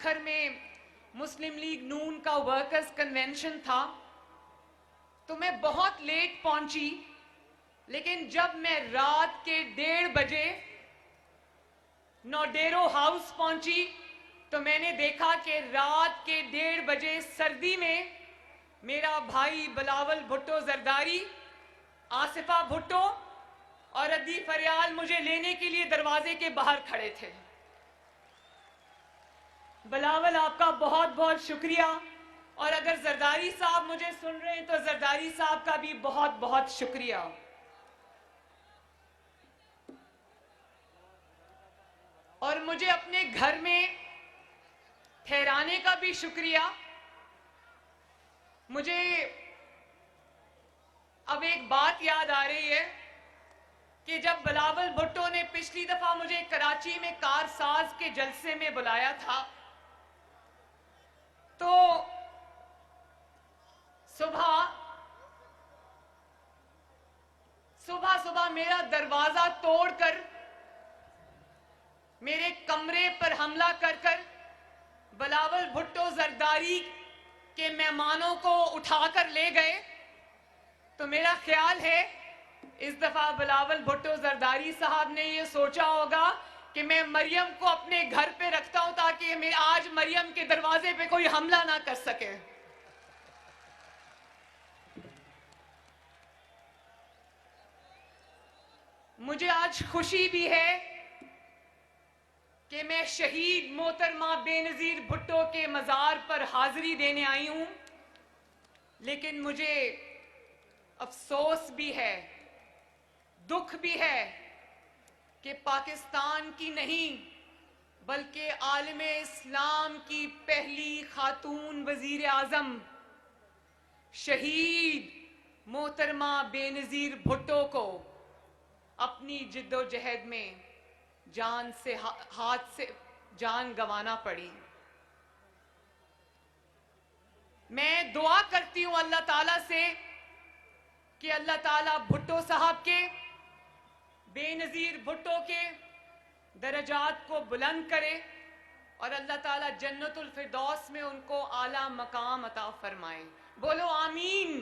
खक्खर में मुस्लिम लीग नून का workers convention था, तो मैं बहुत लेट पहुंची। लेकिन जब मैं रात के 1:30 बजे नोडेरो हाउस पहुंची तो मैंने देखा कि रात के 1:30 बजे सर्दी में मेरा भाई बिलावल भुट्टो जरदारी, आसिफा भुट्टो और अदी फरियाल मुझे लेने के लिए दरवाजे के बाहर खड़े थे। बिलावल, आपका बहुत बहुत शुक्रिया, और अगर जरदारी साहब मुझे सुन रहे हैं तो जरदारी साहब का भी बहुत बहुत शुक्रिया। और मुझे अपने घर में ठहराने का भी शुक्रिया। मुझे अब एक बात याद आ रही है कि जब बिलावल भुट्टो ने पिछली दफा मुझे कराची में कारसाज के जलसे में बुलाया था, तो सुबह मेरा दरवाजा तोड़कर मेरे कमरे पर हमला कर बिलावल भुट्टो जरदारी के मेहमानों को उठाकर ले गए। तो मेरा ख्याल है इस दफा बिलावल भुट्टो जरदारी साहब ने ये सोचा होगा कि मैं मरियम को अपने घर पे रखता हूं ताकि मैं आज मरियम के दरवाजे पे कोई हमला ना कर सके। मुझे आज खुशी भी है कि मैं शहीद मोहतरमा बेनजीर भुट्टो के मज़ार पर हाजिरी देने आई हूं, लेकिन मुझे अफसोस भी है, दुख भी है कि पाकिस्तान की नहीं बल्कि आलमे इस्लाम की पहली खातून वजीर आजम शहीद मोहतरमा बेनजीर भुट्टो को अपनी जिद्दोजहद में हाथ से जान गंवाना पड़ी। मैं दुआ करती हूं अल्लाह ताला से कि अल्लाह ताला भुट्टो साहब के, बेनजीर भुट्टो के दरजात को बुलंद करे और अल्लाह ताला जन्नतुल फिरदौस में उनको आला मकाम अता फरमाए। बोलो आमीन।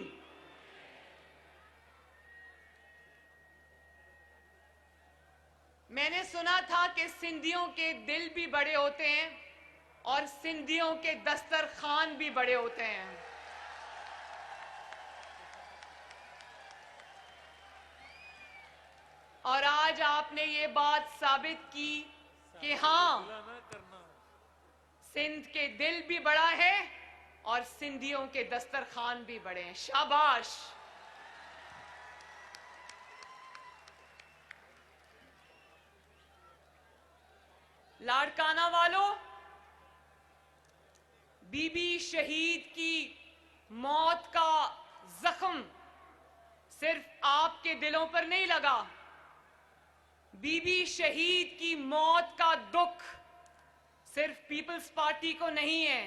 मैंने सुना था कि सिंधियों के दिल भी बड़े होते हैं और सिंधियों के दस्तरखान भी बड़े होते हैं। और आज आपने ये बात साबित की कि हाँ, सिंध के दिल भी बड़ा है और सिंधियों के दस्तरखान भी बड़े हैं। शाबाश। लाड़काना वालों, बीबी शहीद की मौत का जख्म सिर्फ आपके दिलों पर नहीं लगा। बीबी शहीद की मौत का दुख सिर्फ पीपल्स पार्टी को नहीं है,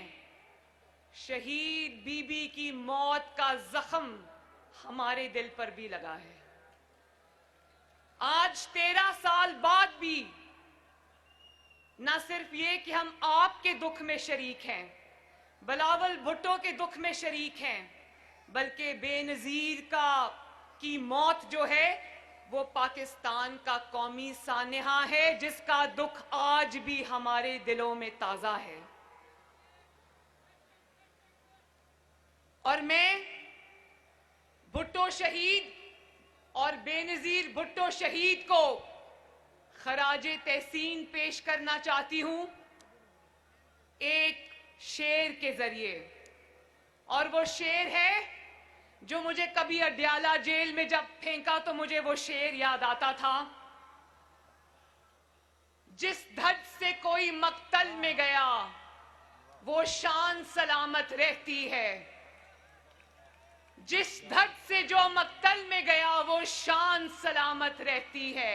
शहीद बीबी की मौत का जख्म हमारे दिल पर भी लगा है। आज 13 साल बाद भी ना सिर्फ ये कि हम आपके दुख में शरीक हैं, बिलावल भुट्टो के दुख में शरीक हैं, बल्कि बेनजीर की मौत जो है वो पाकिस्तान का कौमी सानिहा है, जिसका दुख आज भी हमारे दिलों में ताजा है। और मैं भुट्टो शहीद और बेनजीर भुट्टो शहीद को खराजे तहसीन पेश करना चाहती हूं एक शेर के जरिए। और वो शेर है जो मुझे कभी अडयाला जेल में जब फेंका तो मुझे वो शेर याद आता था। जिस धड़ से कोई मक्तल में गया वो शान सलामत रहती है, जिस धड़ से जो मक्तल में गया वो शान सलामत रहती है।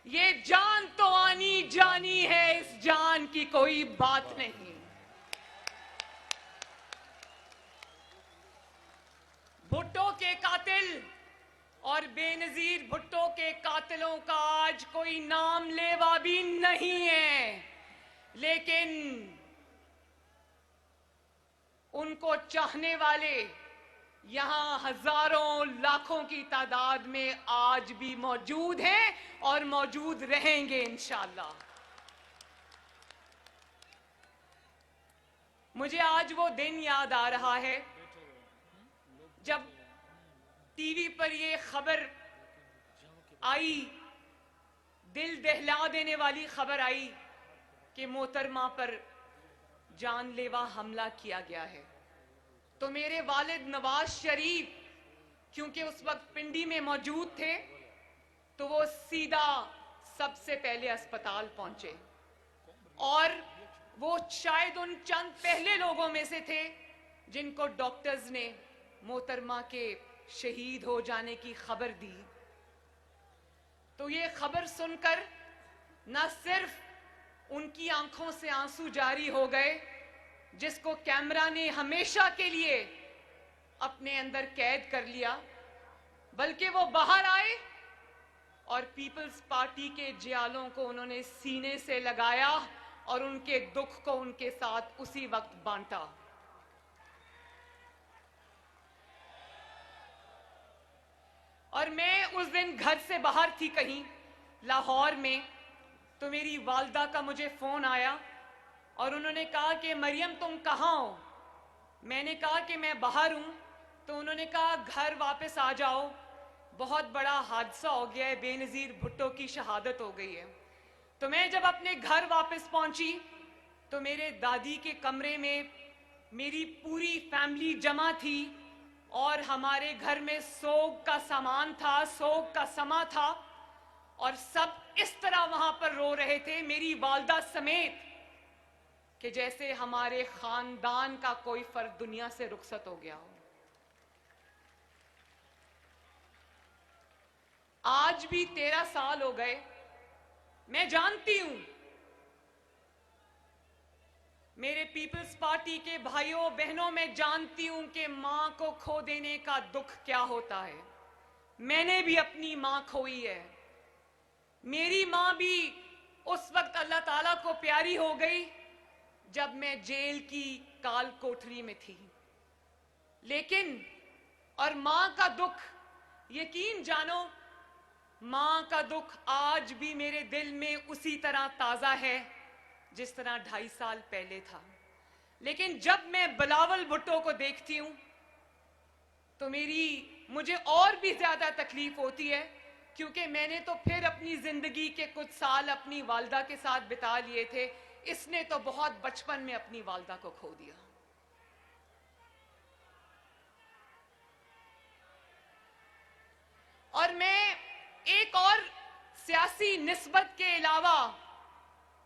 ये जान तो आनी जानी है, इस जान की कोई बात नहीं। भुट्टो के कातिल और बेनजीर भुट्टो के कातिलों का आज कोई नाम लेवा भी नहीं है, लेकिन उनको चाहने वाले यहां हजारों लाखों की तादाद में आज भी मौजूद हैं और मौजूद रहेंगे इंशाअल्लाह। मुझे आज वो दिन याद आ रहा है जब टीवी पर ये खबर आई, दिल दहला देने वाली खबर आई कि मोहतरमा पर जानलेवा हमला किया गया है। तो मेरे वालिद नवाज शरीफ क्योंकि उस वक्त पिंडी में मौजूद थे, तो वो सीधा सबसे पहले अस्पताल पहुंचे और वो शायद उन चंद पहले लोगों में से थे जिनको डॉक्टर्स ने मोहतरमा के शहीद हो जाने की खबर दी। तो ये खबर सुनकर न सिर्फ उनकी आंखों से आंसू जारी हो गए, जिसको कैमरा ने हमेशा के लिए अपने अंदर कैद कर लिया, बल्कि वो बाहर आए और पीपल्स पार्टी के जियालों को उन्होंने सीने से लगाया और उनके दुख को उनके साथ उसी वक्त बांटा। और मैं उस दिन घर से बाहर थी कहीं लाहौर में, तो मेरी वालदा का मुझे फोन आया और उन्होंने कहा कि मरियम तुम कहाँ हो? मैंने कहा कि मैं बाहर हूं। तो उन्होंने कहा घर वापस आ जाओ, बहुत बड़ा हादसा हो गया है, बेनजीर भुट्टो की शहादत हो गई है। तो मैं जब अपने घर वापस पहुंची तो मेरे दादी के कमरे में मेरी पूरी फैमिली जमा थी और हमारे घर में सोग का सामान था, सोग का समा था और सब इस तरह वहां पर रो रहे थे, मेरी वालदा समेत, कि जैसे हमारे खानदान का कोई फर्द दुनिया से रुखसत हो गया हो। आज भी 13 साल हो गए। मैं जानती हूं मेरे पीपल्स पार्टी के भाइयों बहनों, मैं जानती हूं कि मां को खो देने का दुख क्या होता है। मैंने भी अपनी मां खोई है। मेरी मां भी उस वक्त अल्लाह ताला को प्यारी हो गई जब मैं जेल की काल कोठरी में थी। लेकिन और मां का दुख, यकीन जानो, मां का दुख आज भी मेरे दिल में उसी तरह ताजा है जिस तरह 2.5 साल पहले था। लेकिन जब मैं बिलावल भुट्टो को देखती हूं तो मुझे और भी ज्यादा तकलीफ होती है, क्योंकि मैंने तो फिर अपनी जिंदगी के कुछ साल अपनी वालदा के साथ बिता लिए थे। इसने तो बहुत बचपन में अपनी वालदा को खो दिया। और मैं एक और सियासी निस्बत के अलावा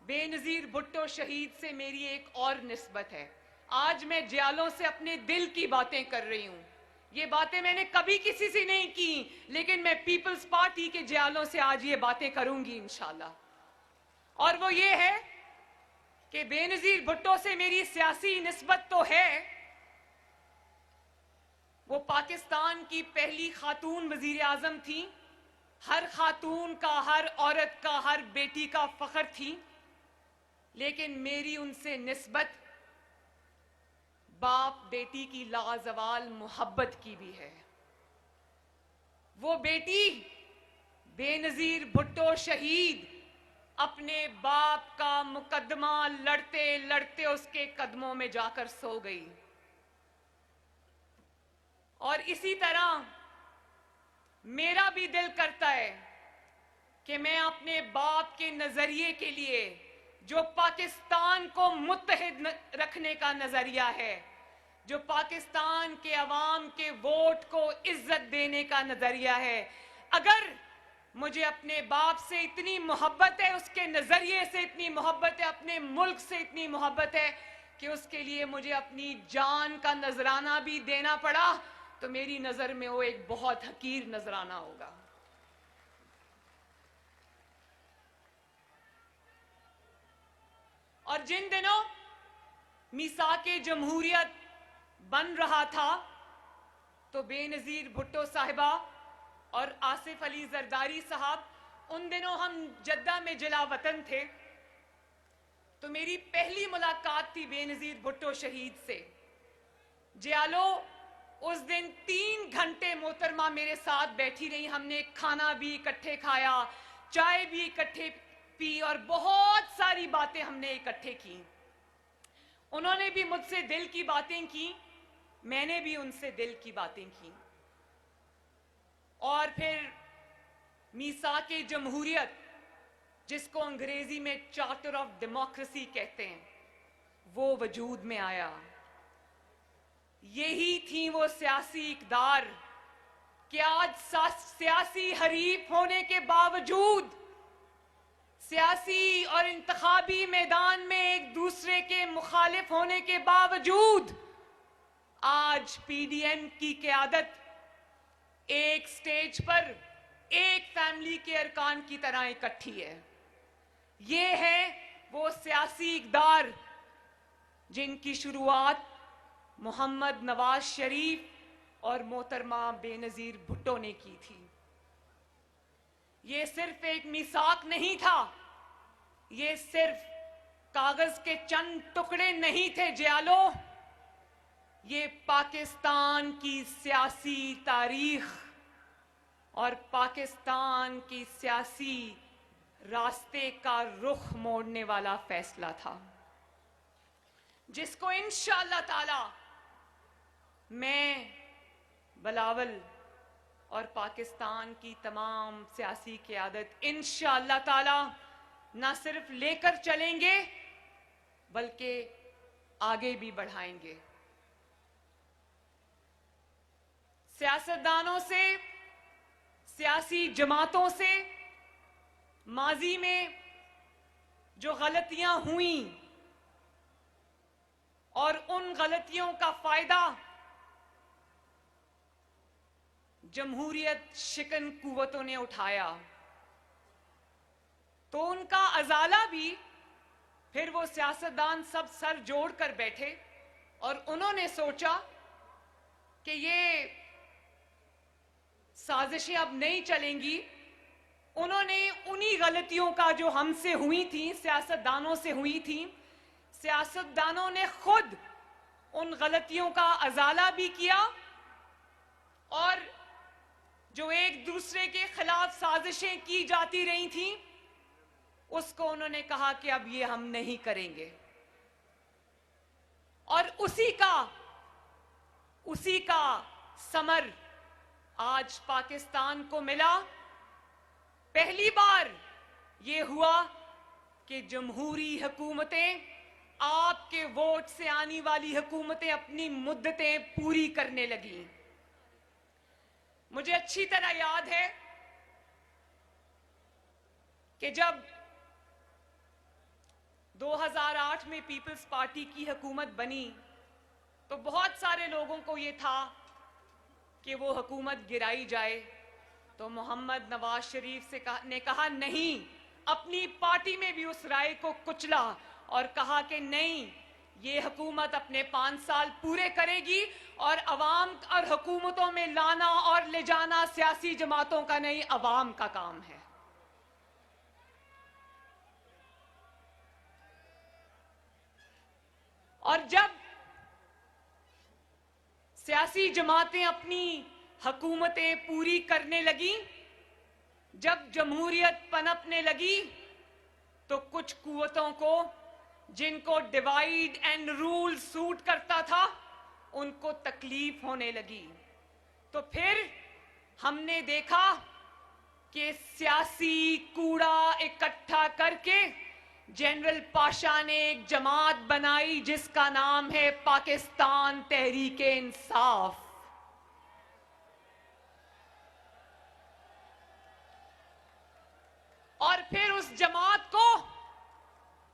बेनजीर भुट्टो शहीद से मेरी एक और निस्बत है। आज मैं जियालों से अपने दिल की बातें कर रही हूं। ये बातें मैंने कभी किसी से नहीं की, लेकिन मैं पीपल्स पार्टी के जियालों से आज ये बातें करूंगी इंशाल्लाह। और वो ये है कि बेनजीर भुट्टो से मेरी सियासी निस्बत तो है, वो पाकिस्तान की पहली खातून वजीर आजम थी। हर खातून का, हर औरत का, हर बेटी का फख्र थी। लेकिन मेरी उनसे निस्बत बाप बेटी की लाजवाल मोहब्बत की भी है। वो बेटी बेनजीर भुट्टो शहीद अपने बाप का मुकदमा लड़ते लड़ते उसके कदमों में जाकर सो गई। और इसी तरह मेरा भी दिल करता है कि मैं अपने बाप के नजरिए के लिए, जो पाकिस्तान को मुत्तहिद रखने का नजरिया है, जो पाकिस्तान के अवाम के वोट को इज्जत देने का नजरिया है, अगर मुझे अपने बाप से इतनी मोहब्बत है, उसके नजरिए से इतनी मोहब्बत है, अपने मुल्क से इतनी मोहब्बत है कि उसके लिए मुझे अपनी जान का नजराना भी देना पड़ा, तो मेरी नजर में वो एक बहुत हकीर नजराना होगा। और जिन दिनों मीसाके जमहूरियत बन रहा था, तो बेनजीर भुट्टो साहिबा और आसिफ अली जरदारी साहब, उन दिनों हम जद्दा में जिला वतन थे। तो मेरी पहली मुलाकात थी बेनजीर भुट्टो शहीद से। जियालो उस दिन 3 घंटे मोहतरमा मेरे साथ बैठी रही। हमने खाना भी इकट्ठे खाया, चाय भी इकट्ठे पी और बहुत सारी बातें हमने इकट्ठे की। उन्होंने भी मुझसे दिल की बातें की, मैंने भी उनसे दिल की बातें की। और फिर मीसाके जमहूरियत, जिसको अंग्रेजी में चार्टर ऑफ डेमोक्रेसी कहते हैं, वो वजूद में आया। यही थी वो सियासी इक़दार कि आज सियासी हरीफ होने के बावजूद, सियासी और इंतखाबी मैदान में एक दूसरे के मुखालिफ होने के बावजूद, आज पीडीएम की क़यादत एक स्टेज पर एक फैमिली के अरकान की तरह इकट्ठी है। ये है वो सियासी इक़दार जिनकी शुरुआत मोहम्मद नवाज शरीफ और मोहतरमा बेनज़ीर भुट्टो ने की थी। ये सिर्फ एक मिसाक नहीं था, ये सिर्फ कागज के चंद टुकड़े नहीं थे जियालो, ये पाकिस्तान की सियासी तारीख और पाकिस्तान की सियासी रास्ते का रुख मोड़ने वाला फैसला था, जिसको इंशाअल्लाह ताला मैं, बिलावल और पाकिस्तान की तमाम सियासी क़यादत इंशाअल्लाह ताला न सिर्फ लेकर चलेंगे बल्कि आगे भी बढ़ाएंगे। सियासतदानों से, सियासी जमातों से माजी में जो गलतियां हुई और उन गलतियों का फायदा जमहूरियत शिकन कुव्वतों ने उठाया, तो उनका अजाला भी फिर वो सियासतदान सब सर जोड़ कर बैठे और उन्होंने सोचा कि ये साजिशें अब नहीं चलेंगी। उन्होंने उन्हीं गलतियों का जो हमसे हुई थी, सियासतदानों से हुई थी, सियासतदानों ने खुद उन गलतियों का अजाला भी किया और जो एक दूसरे के खिलाफ साजिशें की जाती रही थी, उसको उन्होंने कहा कि अब ये हम नहीं करेंगे। और उसी का समर आज पाकिस्तान को मिला। पहली बार ये हुआ कि जमहूरी हुकूमतें, आपके वोट से आने वाली हुकूमतें अपनी मुद्दतें पूरी करने लगी। मुझे अच्छी तरह याद है कि जब 2008 में पीपल्स पार्टी की हुकूमत बनी तो बहुत सारे लोगों को ये था कि वो हुकूमत गिराई जाए, तो मोहम्मद नवाज शरीफ ने कहा नहीं, अपनी पार्टी में भी उस राय को कुचला और कहा कि नहीं, ये हुकूमत अपने 5 साल पूरे करेगी और अवाम और हुकूमतों में लाना और ले जाना सियासी जमातों का नहीं, अवाम का काम है। और जब सियासी जमातें अपनी हुकूमतें पूरी करने लगी, जब जमहूरियत पनपने लगी, तो कुछ कुव्वतों को, जिनको डिवाइड एंड रूल सूट करता था, उनको तकलीफ होने लगी। तो फिर हमने देखा कि सियासी कूड़ा इकट्ठा करके जनरल पाशा ने एक जमात बनाई जिसका नाम है पाकिस्तान तहरीके इंसाफ। और फिर उस जमात को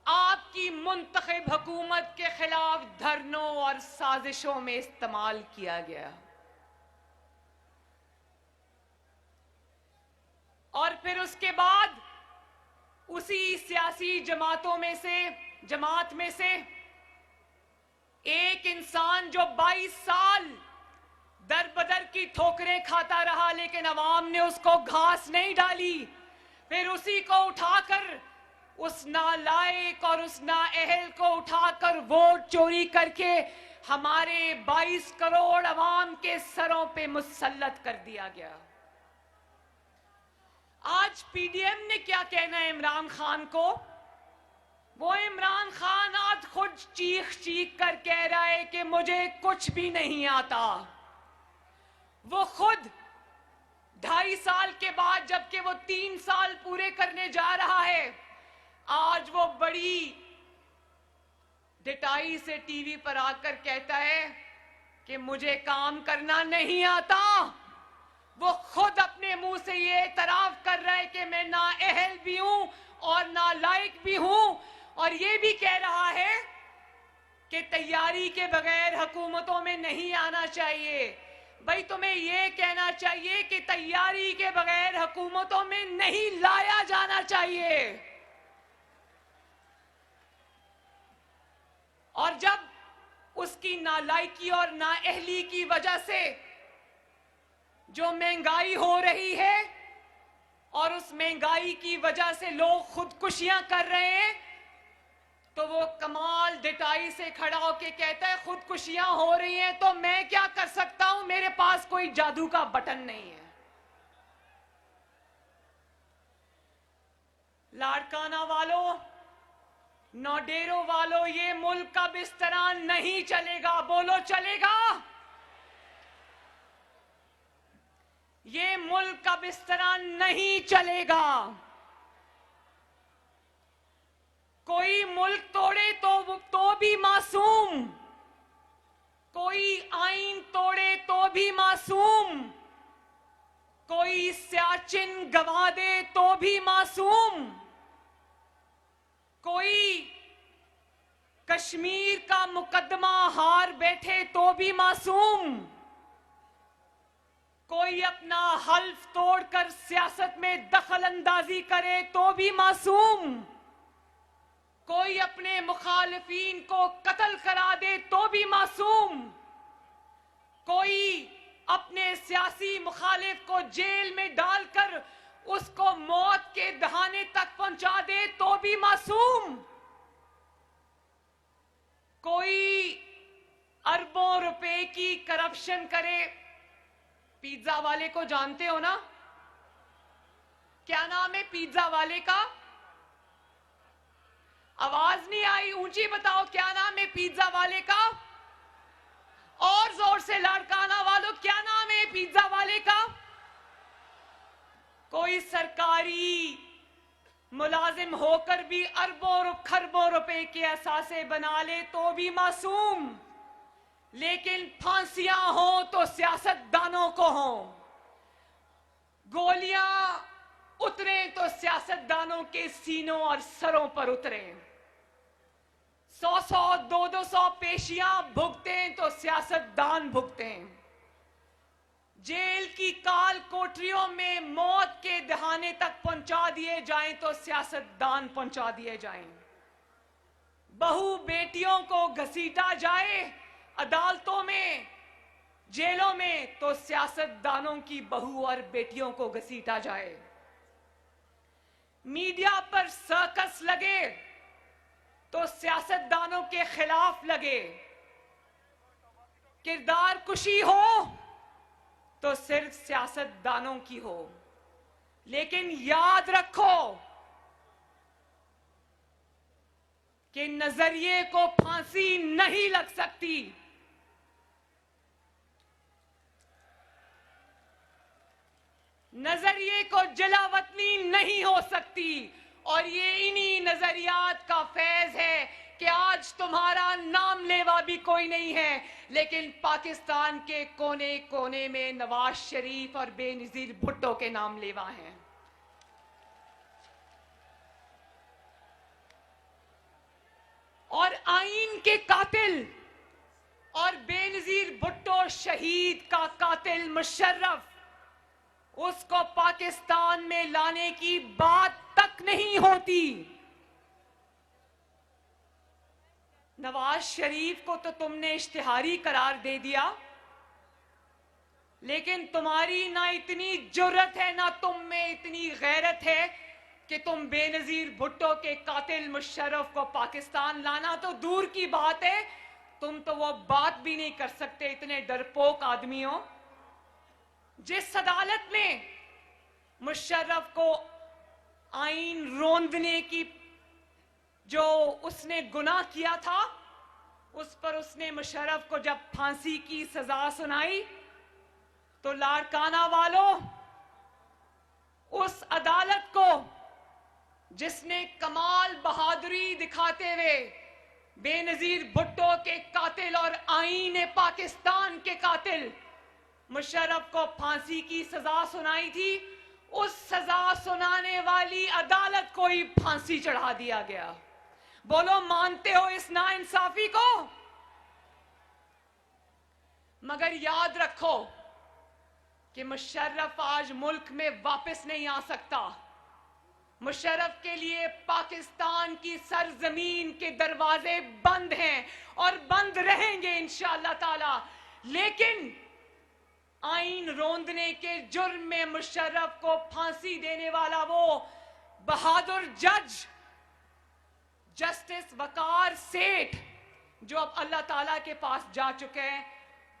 आपकी मुंतखब हुकूमत के खिलाफ धरनों और साजिशों में इस्तेमाल किया गया। और फिर उसके बाद उसी सियासी जमात में से एक इंसान जो 22 साल दर बदर की ठोकरें खाता रहा, लेकिन अवाम ने उसको घास नहीं डाली, फिर उसी को उठाकर, उस नालायक और उस नाअहल को उठाकर वोट चोरी करके हमारे 22 करोड़ अवाम के सरों पे मुसल्लत कर दिया गया। आज पीडीएम ने क्या कहना है इमरान खान को? वो इमरान खान आज खुद चीख चीख कर कह रहा है कि मुझे कुछ भी नहीं आता। वो खुद 2.5 साल के बाद, जबकि वो 3 साल पूरे करने जा रहा है, आज वो बड़ी डिटाई से टीवी पर आकर कहता है कि मुझे काम करना नहीं आता। वो खुद अपने मुंह से ये एतराफ कर रहा है कि मैं नाअहल भी हूं और नालायक भी हूं, और ये भी कह रहा है कि तैयारी के बगैर हुकूमतों में नहीं आना चाहिए। भाई, तुम्हें ये कहना चाहिए कि तैयारी के बगैर हुकूमतों में नहीं लाया जाना चाहिए। और जब उसकी नालायकी और नाअहली की वजह से जो महंगाई हो रही है और उस महंगाई की वजह से लोग खुदकुशियां कर रहे हैं, तो वो कमाल डिटाई से खड़ा होके कहता है खुदकुशियां हो रही हैं तो मैं क्या कर सकता हूं, मेरे पास कोई जादू का बटन नहीं है। लाड़काना वालों, नौडेरों वालों, ये मुल्क अब इस तरह नहीं चलेगा। बोलो चलेगा? ये मुल्क अब इस तरह नहीं चलेगा। कोई मुल्क तोड़े तो भी मासूम, कोई आईन तोड़े तो भी मासूम, कोई सियाचिन गवा दे तो भी मासूम, कोई कश्मीर का मुकदमा हार बैठे तो भी मासूम, कोई अपना हल्फ तोड़कर सियासत में दखल अंदाजी करे तो भी मासूम, कोई अपने मुखालिफिन को कत्ल करा दे तो भी मासूम, कोई अपने सियासी मुखालिफ को जेल में डालकर उसको मौत के दहाने तक पहुंचा दे तो भी मासूम, कोई अरबों रुपए की करप्शन करे। पिज्जा वाले को जानते हो ना? क्या नाम है पिज्जा वाले का? आवाज नहीं आई, ऊंची बताओ, क्या नाम है पिज्जा वाले का? और जोर से लाड़काना वालों, क्या नाम है पिज्जा वाले का? कोई सरकारी मुलाजिम होकर भी अरबों खरबों रुपए के असासे बना ले तो भी मासूम, लेकिन फांसियां हो तो सियासतदानों को हो, गोलियां उतरे तो सियासतदानों के सीनों और सरों पर उतरे, 100-100, 200-200 पेशियां भुगते तो सियासतदान भुगते, जेल की काल कोठरियों में मौत के दहाने तक पहुंचा दिए जाएं तो सियासतदान पहुंचा दिए जाएं, बहू बेटियों को घसीटा जाए अदालतों में, जेलों में, तो सियासतदानों की बहू और बेटियों को घसीटा जाए, मीडिया पर सर्कस लगे तो सियासतदानों के खिलाफ लगे, किरदार कुशी हो तो सिर्फ सियासतदानों की हो। लेकिन याद रखो कि नजरिए को फांसी नहीं लग सकती। नजरिए को जलावतनी नहीं हो सकती, और ये इन्हीं नजरियात का फैज है कि आज तुम्हारा नाम लेवा भी कोई नहीं है, लेकिन पाकिस्तान के कोने कोने में नवाज शरीफ और बेनजीर भुट्टो के नाम लेवा हैं। और आईन के कातिल और बेनजीर भुट्टो शहीद का कातिल मुशर्रफ, उसको पाकिस्तान में लाने की बात तक नहीं होती। नवाज शरीफ को तो तुमने इश्तिहारी करार दे दिया, लेकिन तुम्हारी ना इतनी जुर्रत है, ना तुम में इतनी गैरत है कि तुम बेनजीर भुट्टो के कातिल मुशर्रफ को पाकिस्तान लाना तो दूर की बात है, तुम तो वो बात भी नहीं कर सकते, इतने डरपोक आदमी हो। जिस अदालत ने मुशर्रफ को आईन रोंदने की जो उसने गुनाह किया था, उस पर उसने मुशर्रफ को जब फांसी की सजा सुनाई, तो लाड़काना वालों, उस अदालत को जिसने कमाल बहादुरी दिखाते हुए बेनजीर भुट्टो के कातिल और आईन पाकिस्तान के कातिल मुशर्रफ को फांसी की सजा सुनाई थी, उस सजा सुनाने वाली अदालत को ही फांसी चढ़ा दिया गया। बोलो, मानते हो इस नाइंसाफी को? मगर याद रखो कि मुशर्रफ आज मुल्क में वापस नहीं आ सकता। मुशर्रफ के लिए पाकिस्तान की सरजमीन के दरवाजे बंद हैं और बंद रहेंगे इंशाअल्लाह ताला। लेकिन आईन रोंदने के जुर्म में मुशर्रफ को फांसी देने वाला वो बहादुर जज जस्टिस वकार सेठ, जो अब अल्लाह ताला के पास जा चुके हैं,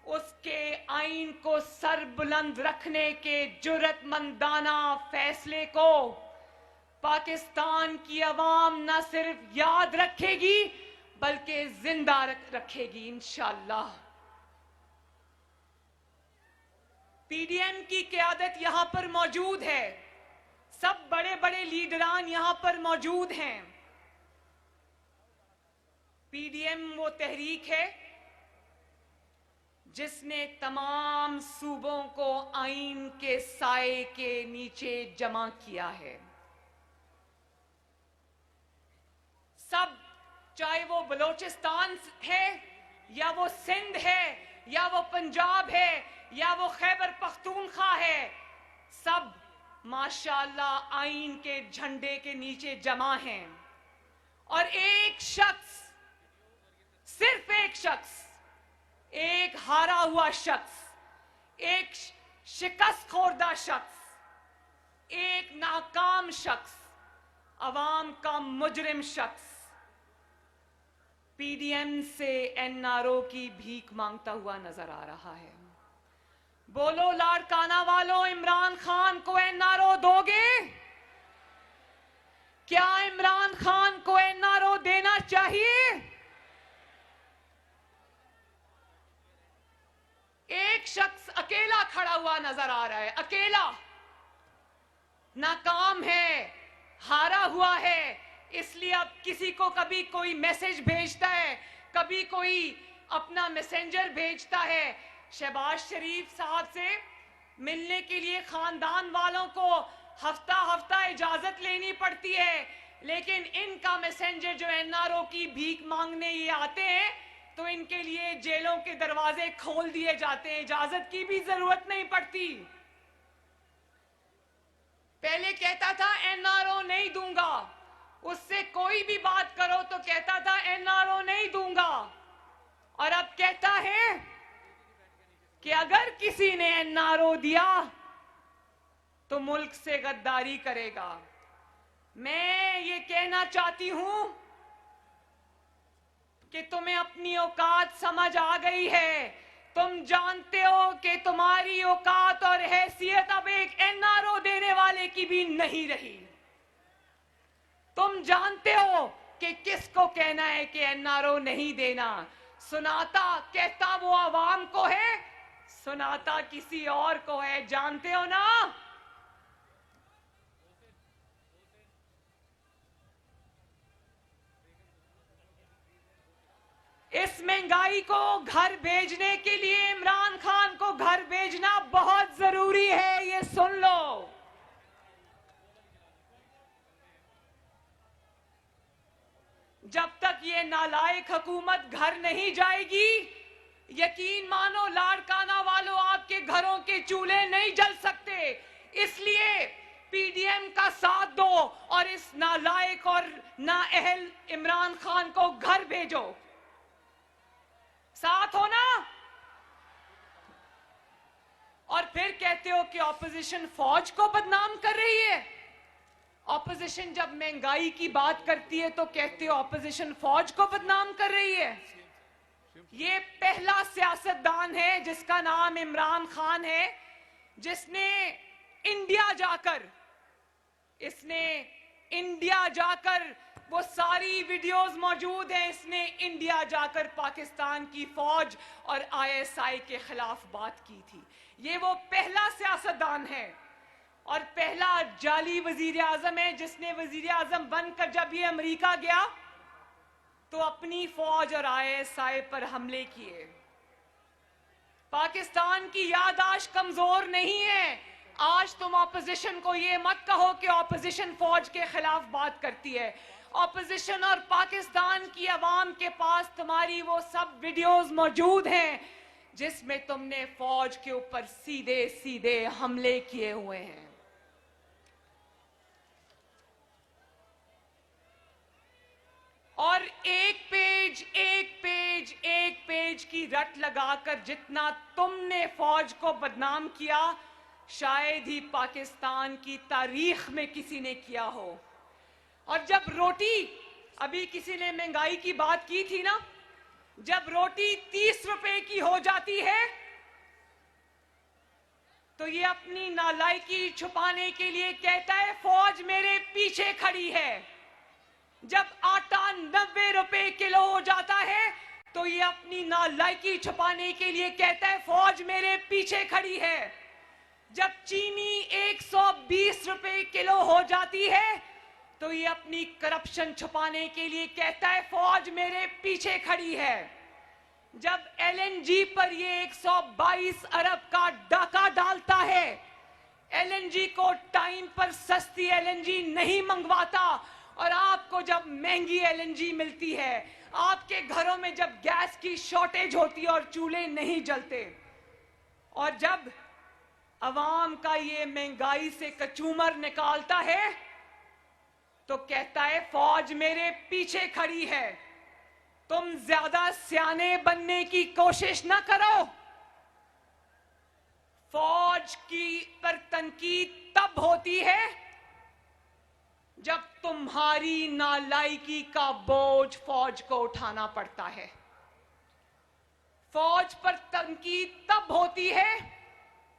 उसके आईन को सरबुलंद रखने के जुर्रतमंदाना फैसले को पाकिस्तान की अवाम न सिर्फ याद रखेगी बल्कि जिंदा रखेगी इंशाअल्लाह। पीडीएम की क़यादत यहां पर मौजूद है, सब बड़े बड़े लीडरान यहां पर मौजूद हैं। पीडीएम वो तहरीक है जिसने तमाम सूबों को आईन के साए के नीचे जमा किया है। सब, चाहे वो बलोचिस्तान है या वो सिंध है या वो पंजाब है या वो खैबर पख्तूनख्वा है, सब माशाअल्लाह आईन के झंडे के नीचे जमा हैं। और एक शख्स, सिर्फ एक शख्स, एक हारा हुआ शख्स, एक शिकस्त खोरदा शख्स, एक नाकाम शख्स, अवाम का मुजरिम शख्स पीडीएम से एनआरओ की भीख मांगता हुआ नजर आ रहा है। बोलो लाड़काना वालों, इमरान खान को एनआरओ दोगे? क्या इमरान खान को एनआरओ देना चाहिए? एक शख्स अकेला खड़ा हुआ नजर आ रहा है, अकेला, नाकाम है, हारा हुआ है। इसलिए अब किसी को कभी कोई मैसेज भेजता है, कभी कोई अपना मैसेंजर भेजता है। शहबाज शरीफ साहब से मिलने के लिए खानदान वालों को हफ्ता हफ्ता इजाजत लेनी पड़ती है, लेकिन इनका मैसेंजर जो एनआरओ की भीख मांगने ये आते हैं तो इनके लिए जेलों के दरवाजे खोल दिए जाते हैं, इजाजत की भी जरूरत नहीं पड़ती। पहले कहता था एनआरओ नहीं दूंगा, उससे कोई भी बात करो तो कहता था एनआरओ नहीं दूंगा, और अब कहता है कि अगर किसी ने एनआरओ दिया तो मुल्क से गद्दारी करेगा। मैं ये कहना चाहती हूं कि तुम्हें अपनी औकात समझ आ गई है। तुम जानते हो कि तुम्हारी औकात और हैसियत अब एक एनआरओ देने वाले की भी नहीं रही। तुम जानते हो कि किसको कहना है कि एनआरओ नहीं देना। सुनाता कहता वो आवाम को है, सुनाता किसी और को है, जानते हो ना। इस महंगाई को घर भेजने के लिए इमरान खान को घर भेजना बहुत जरूरी है, ये सुन लो। जब तक ये नालायक हुकूमत घर नहीं जाएगी, यकीन मानो लाड़काना वालों, आपके घरों के चूल्हे नहीं जल सकते। इसलिए पीडीएम का साथ दो और इस नालायक और नाअहल इमरान खान को घर भेजो। साथ हो ना। और फिर कहते हो कि ऑपोजिशन फौज को बदनाम कर रही है। ऑपोजिशन जब महंगाई की बात करती है तो कहते हो ऑपोजिशन फौज को बदनाम कर रही है। ये पहला सियासतदान है जिसका नाम इमरान खान है, जिसने इंडिया जाकर वो सारी वीडियोस मौजूद हैं, इसने इंडिया जाकर पाकिस्तान की फौज और आईएसआई के खिलाफ बात की थी। ये वो पहला सियासतदान है और पहला जाली वजीर आजम है जिसने वजीर आजम बनकर जब ये अमेरिका गया तो अपनी फौज और आईएसआई पर हमले किए। पाकिस्तान की याददाश्त कमजोर नहीं है। आज तुम ऑपोजिशन को ये मत कहो कि ऑपोजिशन फौज के खिलाफ बात करती है। ऑपोजिशन और पाकिस्तान की आवाम के पास तुम्हारी वो सब वीडियोस मौजूद हैं जिसमें तुमने फौज के ऊपर सीधे सीधे हमले किए हुए हैं। और एक पेज की रट लगाकर जितना तुमने फौज को बदनाम किया, शायद ही पाकिस्तान की तारीख में किसी ने किया हो। और जब रोटी, अभी किसी ने महंगाई की बात की थी ना, जब रोटी 30 रुपए की हो जाती है तो ये अपनी नालायकी छुपाने के लिए कहता है फौज मेरे पीछे खड़ी है। जब आटा 90 रुपए किलो हो जाता है तो ये अपनी नालायकी छुपाने के लिए कहता है फौज मेरे पीछे खड़ी है। जब चीनी 120 रुपए किलो हो जाती है तो ये अपनी करप्शन छुपाने के लिए कहता है फौज मेरे पीछे खड़ी है। जब एलएनजी पर ये 122 अरब का डाका डालता है, एलएनजी को टाइम पर सस्ती एलएनजी नहीं मंगवाता और आपको जब महंगी एलएनजी मिलती है, आपके घरों में जब गैस की शॉर्टेज होती है और चूल्हे नहीं जलते, और जब अवाम का ये महंगाई से कचूमर निकालता है तो कहता है फौज मेरे पीछे खड़ी है। तुम ज्यादा सियाने बनने की कोशिश ना करो। फौज की पर तनकीद तब होती है जब तुम्हारी नालायकी का बोझ फौज को उठाना पड़ता है। फौज पर तनकीद तब होती है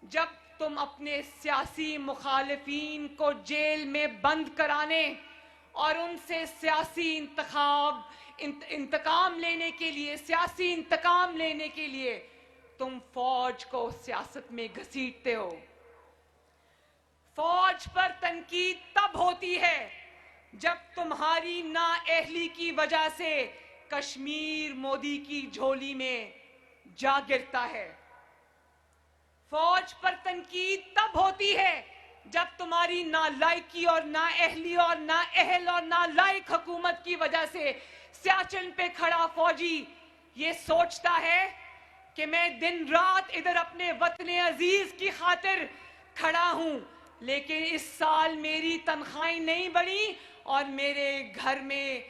जब तुम अपने सियासी मुखालिफिन को जेल में बंद कराने और उनसे सियासी इंतकाम लेने के लिए, सियासी इंतकाम लेने के लिए तुम फौज को सियासत में घसीटते हो। फौज पर तनकीद तब होती है जब तुम्हारी नाअहली की वजह से कश्मीर मोदी की झोली में जा गिरता है। फौज पर तनकीद तब होती है जब तुम्हारी नालायकी और नाअहली और नाअहल और नालायक हुकूमत की वजह से सियाचिन पे खड़ा फौजी ये सोचता है कि मैं दिन रात इधर अपने वतन अजीज की खातिर खड़ा हूं, लेकिन इस साल मेरी तनख्वाहें नहीं बढ़ी और मेरे घर में